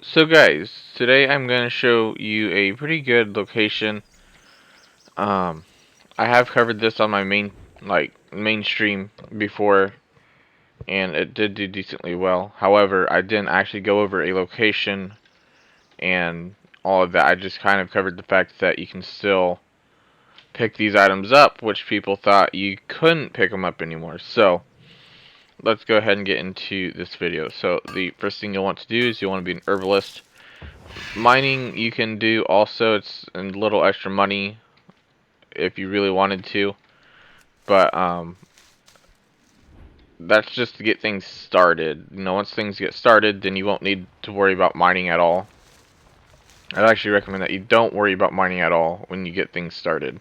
So guys, today I'm going to show you a pretty good location. Um, I have covered this on my mainstream before, and it did do decently well. However, I didn't actually go over a location and all of that. I just kind of covered the fact that you can still pick these items up, which people thought you couldn't pick them up anymore. So, let's go ahead and get into this video. So, the first thing you'll want to do is you'll want to be an herbalist. Mining you can do also, it's a little extra money if you really wanted to, but that's just to get things started. Once things get started, then you won't need to worry about mining at all. I'd actually recommend that you don't worry about mining at all when you get things started.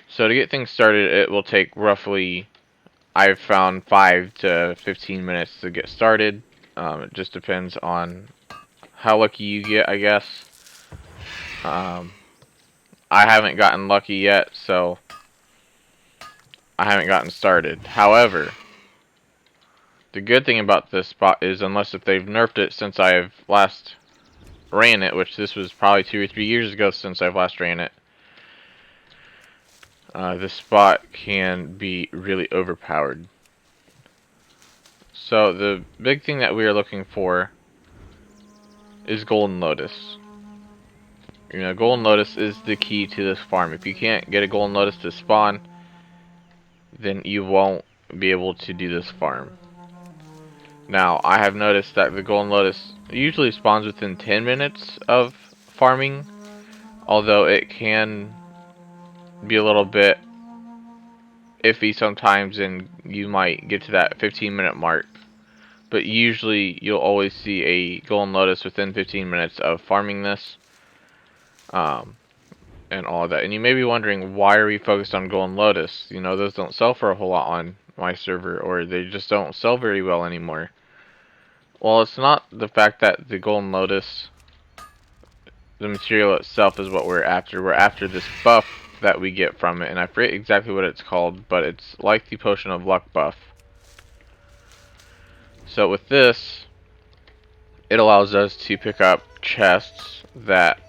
So to get things started, it will take roughly, I've found 5 to 15 minutes to get started. It just depends on how lucky you get, I guess. Um, I haven't gotten lucky yet, so I haven't gotten started. However, the good thing about this spot is, unless if they've nerfed it since I've last ran it, which this was probably 2 or 3 years ago since I've last ran it, this spot can be really overpowered. So the big thing that we are looking for is Golden Lotus. Golden Lotus is the key to this farm. If you can't get a Golden Lotus to spawn, then you won't be able to do this farm. Now, I have noticed that the Golden Lotus usually spawns within 10 minutes of farming, although it can be a little bit iffy sometimes, and you might get to that 15-minute mark. But usually, you'll always see a Golden Lotus within 15 minutes of farming this, and all of that. And you may be wondering, why are we focused on Golden Lotus? Those don't sell for a whole lot on my server, or they just don't sell very well anymore. Well, it's not the fact that the Golden Lotus, the material itself, is what we're after. We're after this buff that we get from it, and I forget exactly what it's called, but it's like the Potion of Luck buff. So with this, it allows us to pick up chests that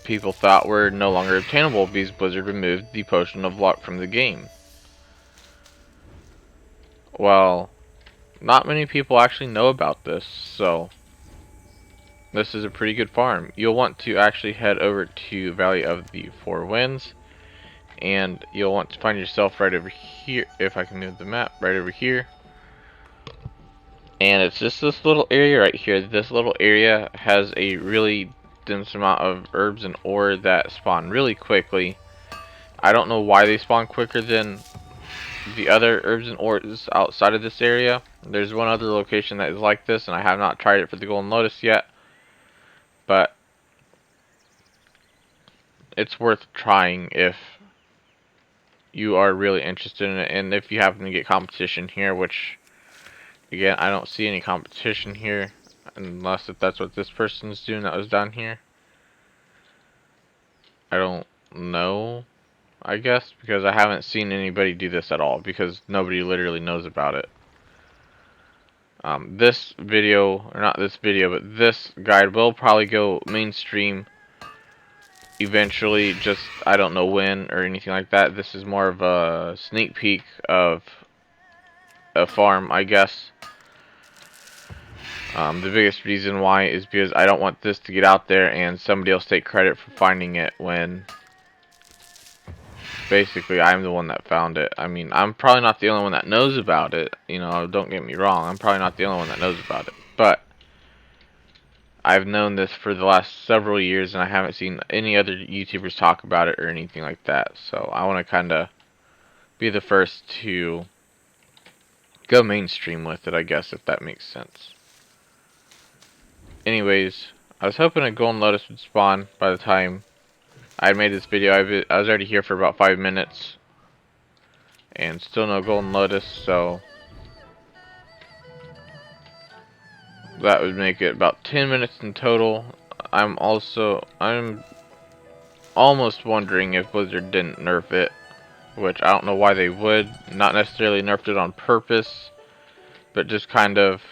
people thought were no longer obtainable because Blizzard removed the Potion of Luck from the game. Well, not many people actually know about this, so this is a pretty good farm. You'll want to actually head over to Valley of the Four Winds, and you'll want to find yourself right over here, if I can move the map, right over here. And it's just this little area right here. This little area has a really dense amount of herbs and ore that spawn really quickly. I don't know why they spawn quicker than the other herbs and ores outside of this area. There's one other location that is like this, and I have not tried it for the Golden Lotus yet, but it's worth trying if you are really interested in it, and if you happen to get competition here, which again, I don't see any competition here, unless if that's what this person's doing that was down here. I don't know, I guess, because I haven't seen anybody do this at all, because nobody literally knows about it. This video, or not this video, but this guide will probably go mainstream eventually, just I don't know when or anything like that. This is more of a sneak peek of a farm, I guess. The biggest reason why is because I don't want this to get out there and somebody else take credit for finding it when basically I'm the one that found it. I mean, I'm probably not the only one that knows about it, don't get me wrong, I'm probably not the only one that knows about it, but I've known this for the last several years, and I haven't seen any other YouTubers talk about it or anything like that. So I want to kind of be the first to go mainstream with it, I guess, if that makes sense. Anyways, I was hoping a Golden Lotus would spawn by the time I had made this video. I was already here for about 5 minutes, and still no Golden Lotus, so that would make it about 10 minutes in total. I'm almost wondering if Blizzard didn't nerf it, which I don't know why they would. Not necessarily nerfed it on purpose, but just kind of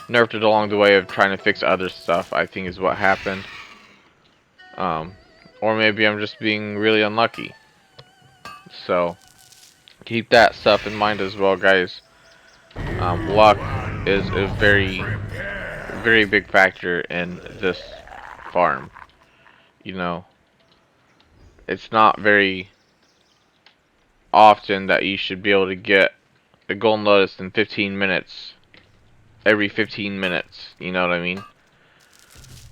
nerfed it along the way of trying to fix other stuff, I think is what happened. Or maybe I'm just being really unlucky. So, keep that stuff in mind as well, guys. Luck is a very big factor in this farm. You know, it's not very often that you should be able to get a golden lotus in 15 minutes. Every 15 minutes, you know what I mean?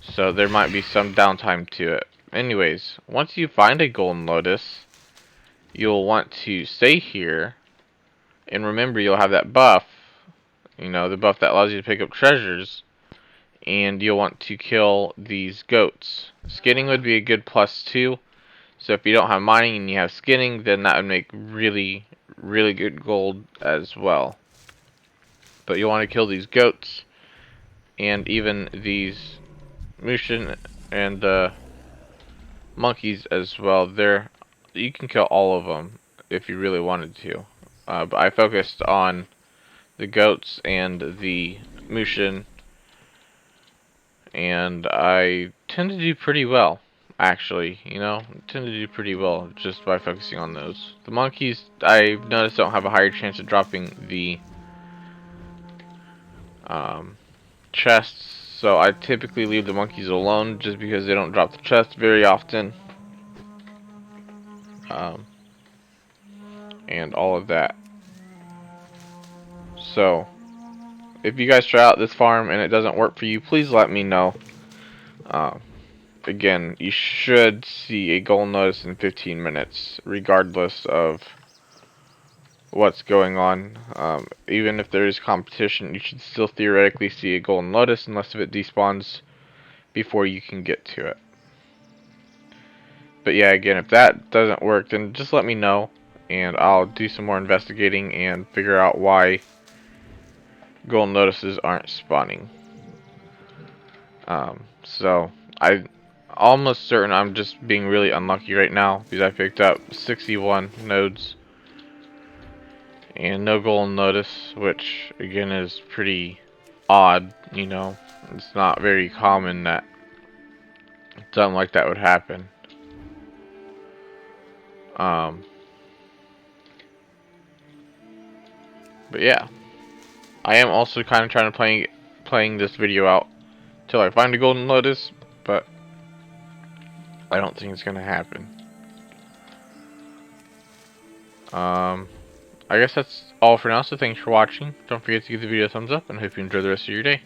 So there might be some downtime to it. Anyways, once you find a golden lotus, you'll want to stay here. And remember, you'll have that buff. You know, the buff that allows you to pick up treasures. And you'll want to kill these goats. Skinning would be a good +2. So if you don't have mining and you have skinning, then that would make really good gold as well. But you'll want to kill these goats. And even these Mushin and monkeys as well. You can kill all of them if you really wanted to. But I focused on the goats and the Mushin, and I tend to do pretty well, actually. You know, tend to do pretty well just by focusing on those. The monkeys, I've noticed, don't have a higher chance of dropping the chests, so I typically leave the monkeys alone just because they don't drop the chest very often. And all of that. So, if you guys try out this farm and it doesn't work for you, please let me know. Again, you should see a golden notice in 15 minutes, regardless of what's going on. Even if there is competition, you should still theoretically see a golden lotus unless if it despawns before you can get to it. But yeah, again, if that doesn't work, then just let me know, and I'll do some more investigating and figure out why golden lotuses aren't spawning. So I'm almost certain I'm just being really unlucky right now because I picked up 61 nodes and no golden lotus, which again is pretty odd. You know, it's not very common that something like that would happen. But yeah, I am also kind of trying to playing this video out till I find a golden lotus, but I don't think it's gonna happen. I guess that's all for now, so thanks for watching. Don't forget to give the video a thumbs up, and I hope you enjoy the rest of your day.